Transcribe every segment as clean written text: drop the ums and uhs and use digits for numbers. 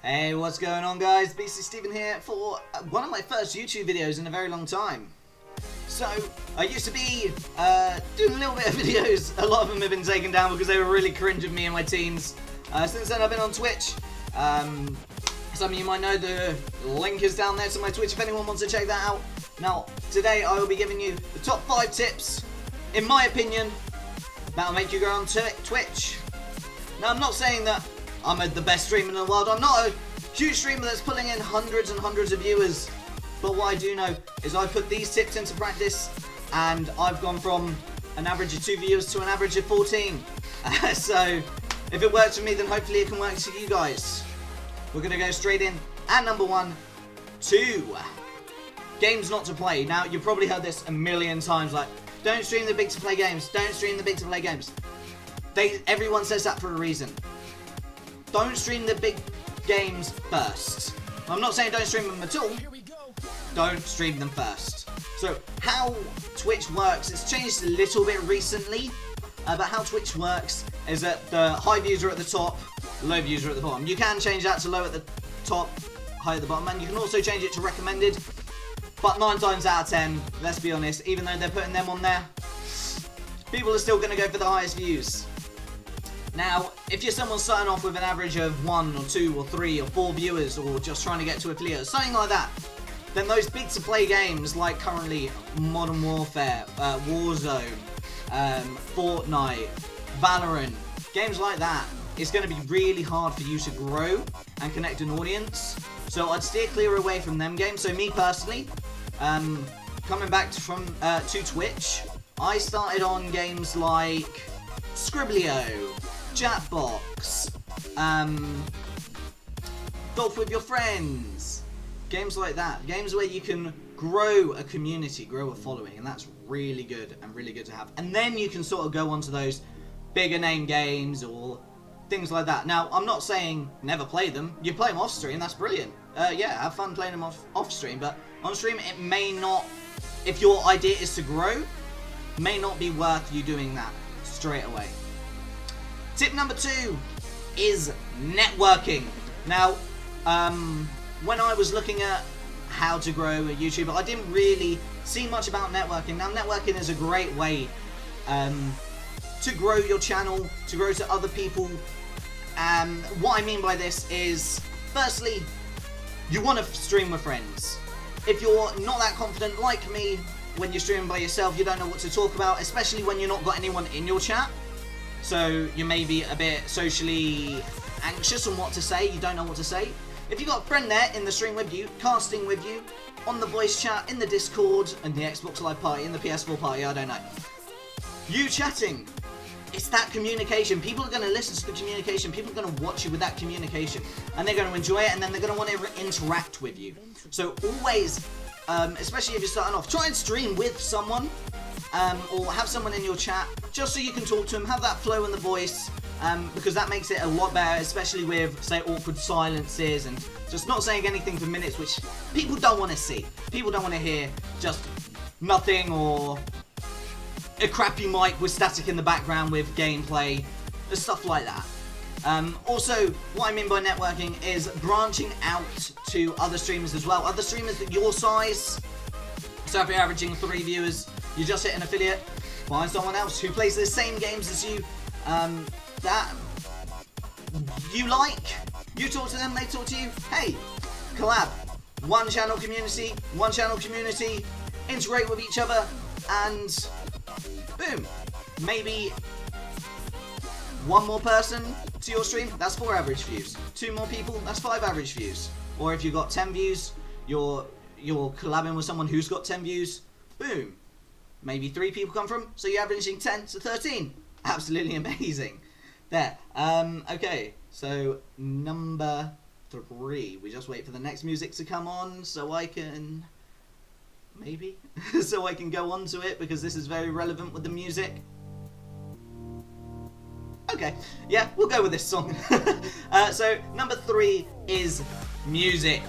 Hey, what's going on, guys? BC Steven here for one of my first YouTube videos in a very long time. So, I used to be doing a little bit of videos. A lot of them have been taken down because they were really cringe of me in my teens. Since then, I've been on Twitch. Some of you might know the link is down there to my Twitch if anyone wants to check that out. Now, today I will be giving you the top 5 tips, in my opinion, that'll make you go on Twitch. Now, I'm not saying that I'm the best streamer in the world. I'm not a huge streamer that's pulling in hundreds and hundreds of viewers. But what I do know is I put these tips into practice and I've gone from an average of 2 viewers to an average of 14. So if it works for me, then hopefully it can work for you guys. We're going to go straight in at number 1, 2. Games not to play. Now, you've probably heard this a million times, like, don't stream the big to play games. Don't stream the big to play games. Everyone says that for a reason. Don't stream the big games first. I'm not saying don't stream them at all. Don't stream them first. So how Twitch works, it's changed a little bit recently. But how Twitch works is that the high views are at the top, low views are at the bottom. You can change that to low at the top, high at the bottom, and you can also change it to recommended. But 9 times out of 10, let's be honest, even though they're putting them on there, people are still going to go for the highest views. Now, if you're someone starting off with an average of 1 or 2 or 3 or 4 viewers, or just trying to get to affiliate, something like that, then those big to play games like currently Modern Warfare, Warzone, Fortnite, Valorant, games like that, it's going to be really hard for you to grow and connect an audience. So I'd steer clear away from them games. So me personally, coming back to Twitch, I started on games like Scriblio, Chatbox, Golf with your friends, games like that. Games where you can grow a community, grow a following, and that's really good and really good to have. And then you can sort of go on to those bigger name games or things like that. Now, I'm not saying never play them. You play them off stream, that's brilliant. Yeah, have fun playing them off stream, but on stream it may not, if your idea is to grow, may not be worth you doing that straight away. Tip number 2 is networking. Now, when I was looking at how to grow a YouTuber, I didn't really see much about networking. Now, networking is a great way to grow your channel, to grow to other people. What I mean by this is, firstly, you want to stream with friends. If you're not that confident like me, when you're streaming by yourself, you don't know what to talk about, especially when you're not got anyone in your chat. So you may be a bit socially anxious on what to say, you don't know what to say. If you've got a friend there in the stream with you, casting with you, on the voice chat, in the Discord, and the Xbox Live party, in the PS4 party, I don't know. You chatting, it's that communication. People are going to listen to the communication, people are going to watch you with that communication, and they're going to enjoy it, and then they're going to want to interact with you. So always, especially if you're starting off, try and stream with someone, or have someone in your chat, just so you can talk to them, have that flow in the voice, because that makes it a lot better, especially with, say, awkward silences and just not saying anything for minutes, which people don't want to see. People don't want to hear just nothing, or a crappy mic with static in the background with gameplay, stuff like that. Also, what I mean by networking is branching out to other streamers as well, other streamers at your size. So if you're averaging 3 viewers, you just hit an affiliate, find someone else who plays the same games as you, that you like, you talk to them, they talk to you, hey, collab, one channel community, integrate with each other, and boom, maybe 1 more person to your stream, that's 4 average views, 2 more people, that's 5 average views, or if you've got 10 views, you're collabing with someone who's got 10 views, boom, maybe 3 people come from, so you're averaging 10 to 13, absolutely amazing. There, okay, so number 3, we just wait for the next music to come on so I can, maybe, so I can go on to it, because this is very relevant with the music. Okay, yeah, we'll go with this song. So number 3 is music.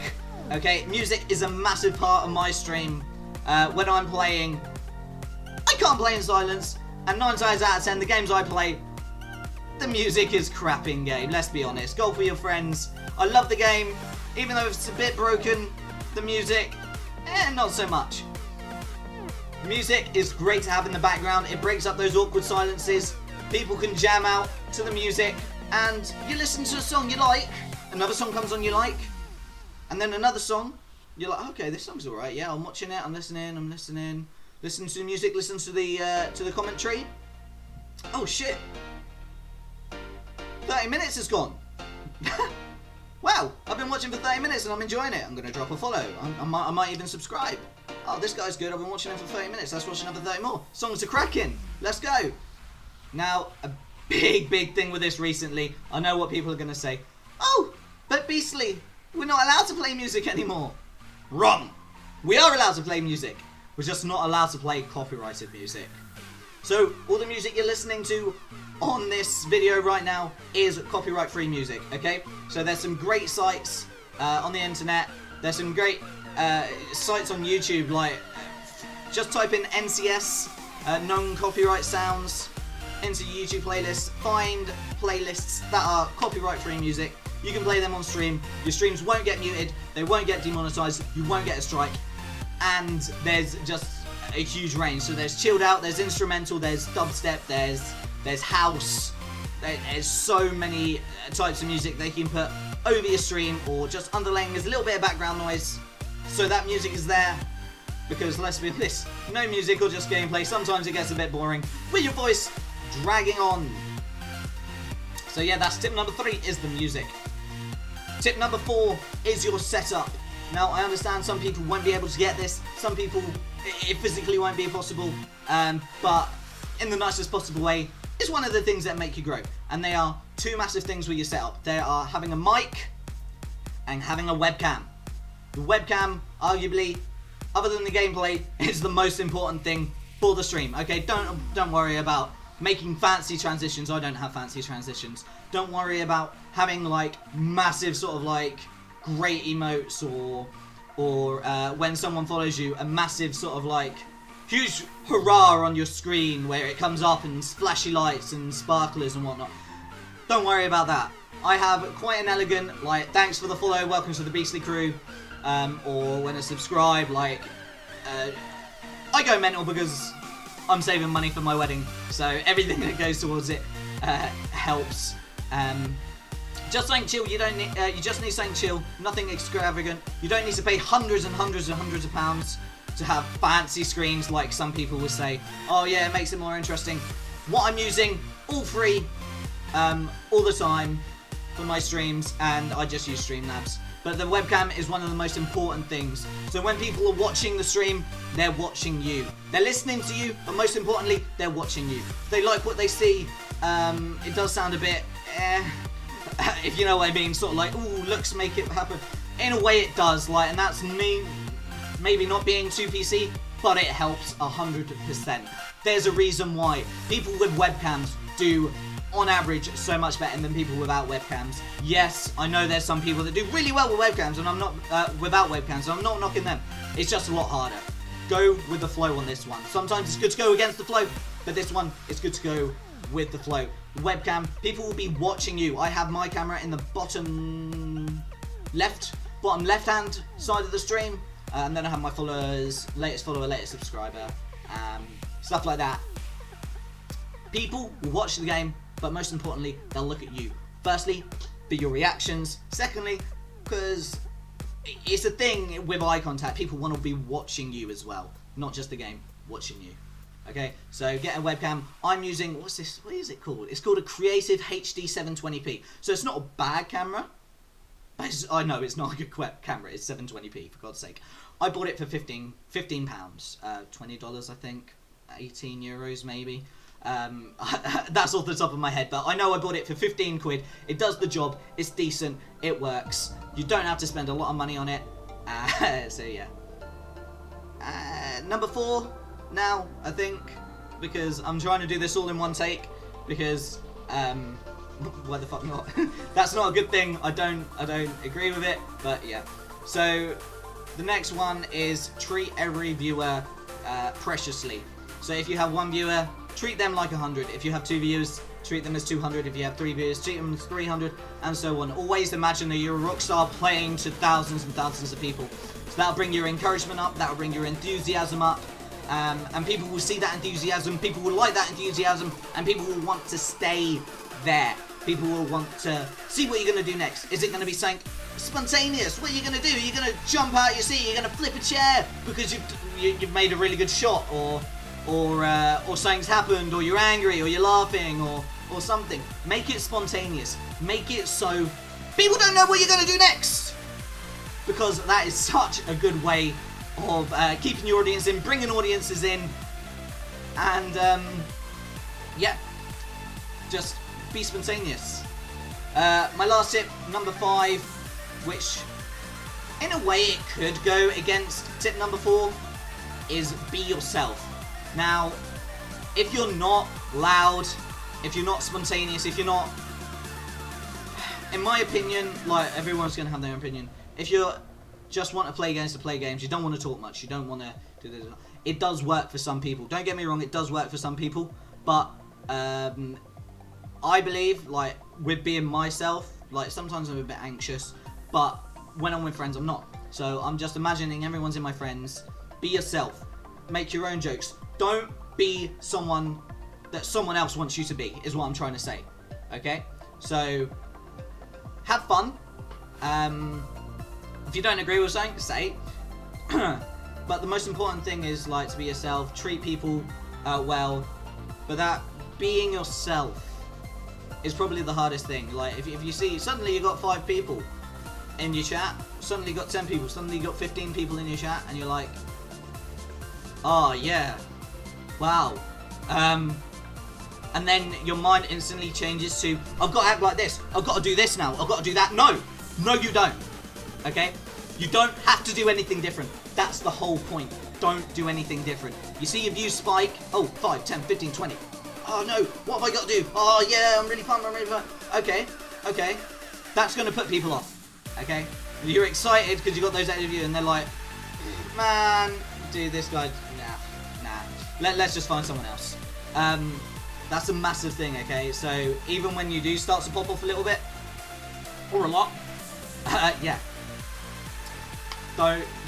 Okay, music is a massive part of my stream. When I'm playing, I can't play in silence, and 9 times out of 10, the games I play, the music is crap in game, let's be honest. Golf with your friends. I love the game, even though it's a bit broken. The music, not so much. Music is great to have in the background. It breaks up those awkward silences. People can jam out to the music, and you listen to a song you like. Another song comes on you like, and then another song. You're like, okay, this song's alright. Yeah, I'm watching it. I'm listening. Listen to the music. Listen to the commentary. Oh shit! 30 minutes has gone. Wow, I've been watching for 30 minutes and I'm enjoying it. I'm gonna drop a follow. I might even subscribe. Oh, this guy's good. I've been watching him for 30 minutes. Let's watch another 30 more. Songs are cracking. Let's go. Now, a big thing with this recently. I know what people are gonna say. Oh, but Beastly, we're not allowed to play music anymore. Wrong. We are allowed to play music. We're just not allowed to play copyrighted music. So, all the music you're listening to on this video right now is copyright-free music, okay? So there's some great sites on the internet. There's some great sites on YouTube, like, just type in NCS, non-copyright sounds, into YouTube playlists. Find playlists that are copyright-free music. You can play them on stream. Your streams won't get muted. They won't get demonetized. You won't get a strike. And there's just a huge range. So there's chilled out, there's instrumental, there's dubstep, there's house. There's so many types of music they can put over your stream or just underlaying as a little bit of background noise. So that music is there. Because let's be honest, no music or just gameplay. Sometimes it gets a bit boring with your voice dragging on. So yeah, that's tip number 3 is the music. Tip number 4 is your setup. Now, I understand some people won't be able to get this. Some people, it physically won't be possible. But in the nicest possible way, it's one of the things that make you grow. And they are 2 massive things with your setup. They are having a mic and having a webcam. The webcam, arguably, other than the gameplay, is the most important thing for the stream. Okay, don't worry about making fancy transitions. I don't have fancy transitions. Don't worry about having like massive sort of like great emotes or when someone follows you, a massive sort of like huge hurrah on your screen where it comes up and flashy lights and sparklers and whatnot. Don't worry about that. I have quite an elegant like thanks for the follow, welcome to the Beastly crew, or when I subscribe, like I go mental because I'm saving money for my wedding, so everything that goes towards it helps. Just something chill. You don't need. You just need something chill. Nothing extravagant. You don't need to pay hundreds and hundreds and hundreds of pounds to have fancy screens, like some people would say. Oh yeah, it makes it more interesting. What I'm using, all free, all the time for my streams, and I just use Streamlabs. But the webcam is one of the most important things. So when people are watching the stream, they're watching you. They're listening to you, but most importantly, they're watching you. If they like what they see, it does sound a bit, if you know what I mean, sort of like, ooh, looks make it happen. In a way it does, like, and that's me maybe not being too PC, but it helps 100%. There's a reason why people with webcams do, on average, so much better than people without webcams. Yes, I know there's some people that do really well with webcams, and I'm not, without webcams, and I'm not knocking them. It's just a lot harder. Go with the flow on this one. Sometimes it's good to go against the flow, but this one, it's good to go with the flow. Webcam, people will be watching you. I have my camera in the bottom left hand side of the stream, and then I have my followers, latest follower, latest subscriber, stuff like that. People will watch the game, but most importantly, they'll look at you. Firstly, for your reactions. Secondly, because it's a thing with eye contact. People want to be watching you as well, not just the game, watching you. Okay, so get a webcam. I'm using, what's this? What is it called? It's called a Creative HD 720p. So it's not a bad camera. I know it's not a good camera. It's 720p, for God's sake. I bought it for £15, $20 I think, 18 euros maybe. That's off the top of my head, but I know I bought it for 15 quid. It does the job. It's decent. It works. You don't have to spend a lot of money on it. So yeah. Number 4. Now, I think, because I'm trying to do this all in one take, because, why the fuck not? That's not a good thing. I don't agree with it, but yeah. So, the next one is treat every viewer preciously. So if you have 1 viewer, treat them like 100. If you have 2 viewers, treat them as 200. If you have 3 viewers, treat them as 300, and so on. Always imagine that you're a rock star playing to thousands and thousands of people. So that'll bring your encouragement up, that'll bring your enthusiasm up, and people will see that enthusiasm, people will like that enthusiasm, and people will want to stay there. People will want to see what you're going to do next. Is it going to be something spontaneous? What are you going to do? You're going to jump out your seat, you're going to flip a chair because you've made a really good shot, or something's happened, or you're angry, or you're laughing, or something. Make it spontaneous. Make it so people don't know what you're going to do next, because that is such a good way of keeping your audience in, bringing audiences in, and yeah, just be spontaneous. My last tip, number 5, which in a way it could go against tip number 4, is be yourself. Now, if you're not loud, if you're not spontaneous, if you're not, in my opinion, like, everyone's going to have their opinion, if you just want to play games, you don't want to talk much, you don't want to do this, it does work for some people. Don't get me wrong, it does work for some people, but I believe, like, with being myself, like, sometimes I'm a bit anxious, but when I'm with friends, I'm not. So I'm just imagining everyone's in my friends. Be yourself. Make your own jokes. Don't be someone that someone else wants you to be, is what I'm trying to say. Okay? So, have fun. If you don't agree with something, say. But the most important thing is, like, to be yourself. Treat people well. But that being yourself is probably the hardest thing. Like, if you see, suddenly you got 5 people in your chat, suddenly you got 10 people, suddenly you got 15 people in your chat, and you're like, oh yeah, wow. And then your mind instantly changes to, I've got to act like this, I've got to do this now, I've got to do that. No, you don't. Okay? You don't have to do anything different. That's the whole point. Don't do anything different. You see your views spike, oh, 5, 10, 15, 20. Oh no, what have I got to do? Oh yeah, I'm really pumped, Okay. That's going to put people off. Okay? You're excited because you got those active views, and they're like, man, dude, this guy, nah. Let's just find someone else. That's a massive thing, okay? So even when you do start to pop off a little bit, or a lot, yeah.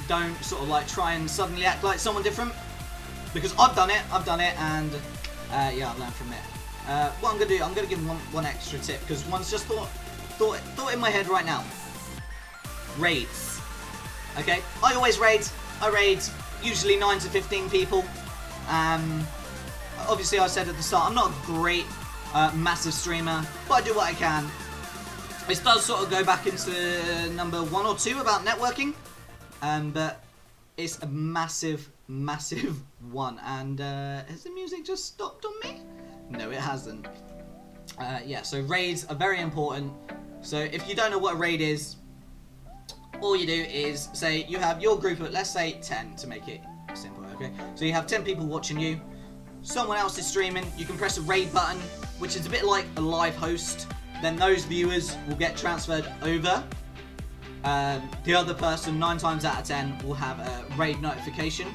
Don't sort of like try and suddenly act like someone different, because I've done it, and yeah, I've learned from it. What I'm gonna do, I'm gonna give one extra tip, because one's just thought in my head right now. Raids. Okay, I always raid. I raid usually 9 to 15 people. Obviously, I said at the start, I'm not a great, massive streamer, but I do what I can. This does sort of go back into number 1 or 2 about networking, but it's a massive one. And has the music just stopped on me? No, it hasn't. Yeah, so raids are very important. So if you don't know what a raid is, all you do is say you have your group of, let's say 10 to make it simple, okay? So you have 10 people watching you, someone else is streaming, you can press a raid button, which is a bit like a live host, then those viewers will get transferred over. The other person, 9 times out of 10, will have a raid notification,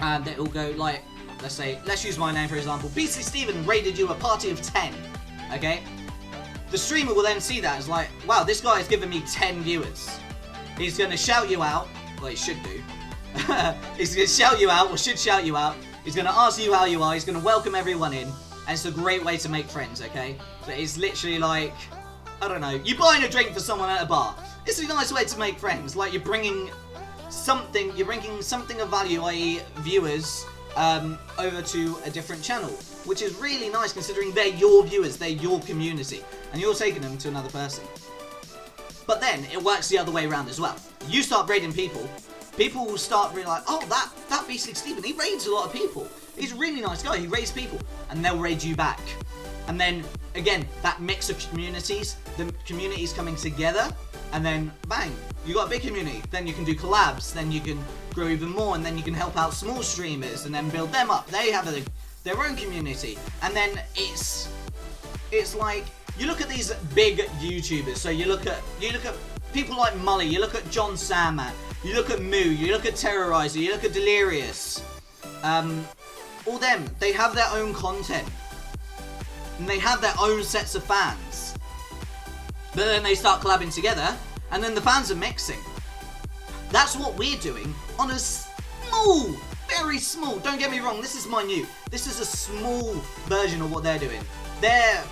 and it will go like, let's use my name for example, Beastly Steven raided you a party of 10, okay? The streamer will then see that as like, wow, this guy has given me 10 viewers. He's going to shout you out. Well, he should do. He's going to shout you out, or should shout you out. He's going to ask you how you are. He's going to welcome everyone in. And it's a great way to make friends, okay? So it's literally like, I don't know, you're buying a drink for someone at a bar. It's a nice way to make friends. Like, you're bringing something of value, i.e. viewers, over to a different channel, which is really nice considering they're your viewers, they're your community, and you're taking them to another person. But then it works the other way around as well. You start raiding people will start being like, oh, that Beastly Steven, he raids a lot of people. He's a really nice guy, he raids people, and they'll raid you back. And then again, that mix of communities, the communities coming together, and then bang, you got a big community. Then you can do collabs, then you can grow even more, and then you can help out small streamers and then build them up. They have their own community, and then it's like, you look at these big YouTubers. So you look at people like Mully, you look at John Sandman, you look at Moo, you look at Terrorizer, you look at Delirious. All them, they have their own content. and they have their own sets of fans. But then they start collabing together, and then the fans are mixing. That's what we're doing on a small, very small, don't get me wrong, this is minute. This is a small version of what they're doing. They're,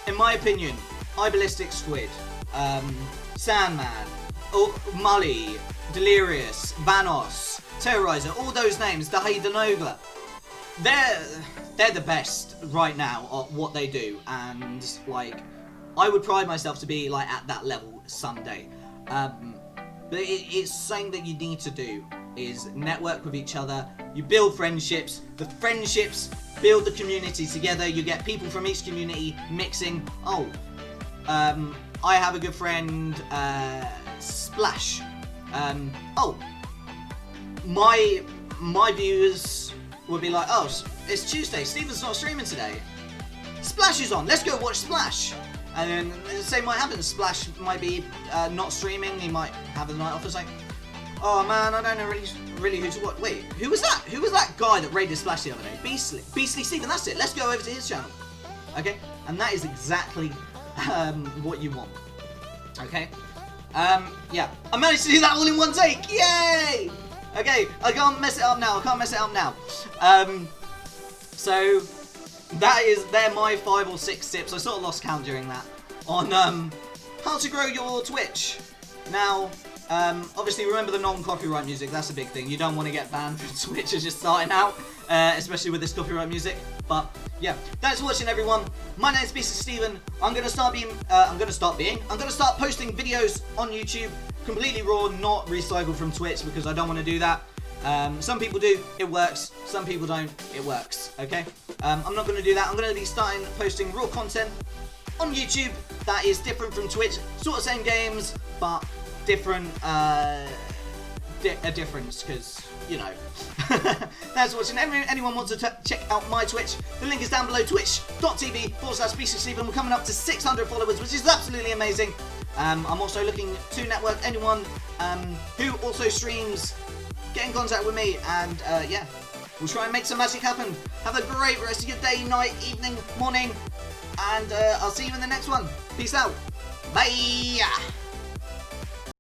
in my opinion, iBallistic Squid, Sandman, Mully, Delirious, Vanos, Terrorizer, all those names, Dahidanogla. They're the best right now at what they do, and like, I would pride myself to be like at that level someday. But it's something that you need to do, is network with each other, you build friendships, the friendships build the community together, you get people from each community mixing. I have a good friend, Splash. My viewers would be like, oh, it's Tuesday, Steven's not streaming today. Splash is on, let's go watch Splash. And then the same might happen, Splash might be not streaming, he might have the night off or something. Oh man, I don't know really who to watch. Wait, who was that? Who was that guy that raided Splash the other day? Beastly Steven, that's it, let's go over to his channel. Okay, and that is exactly what you want. Okay, yeah, I managed to do that all in one take, yay! Okay, I can't mess it up now, so they're my 5 or 6 tips. I sort of lost count during that on how to grow your Twitch. Now, obviously remember the non-copyright music, that's a big thing. You don't want to get banned from Twitch as you're starting out, especially with this copyright music. But yeah, thanks for watching everyone. My name's Beastly Steven. I'm gonna start posting videos on YouTube completely raw, not recycled from Twitch, because I don't want to do that. Some people do, it works. Some people don't, it works. Okay, I'm not going to do that. I'm going to be starting posting raw content on YouTube that is different from Twitch. Sort of same games, but different. A difference, because you know. Thanks for watching. Anyone wants to check out my Twitch? The link is down below. Twitch.tv/BeastlySteven. We're coming up to 600 followers, which is absolutely amazing. I'm also looking to network anyone who also streams. Get in contact with me, and yeah, we'll try and make some magic happen. Have a great rest of your day, night, evening, morning, and I'll see you in the next one. Peace out. Bye.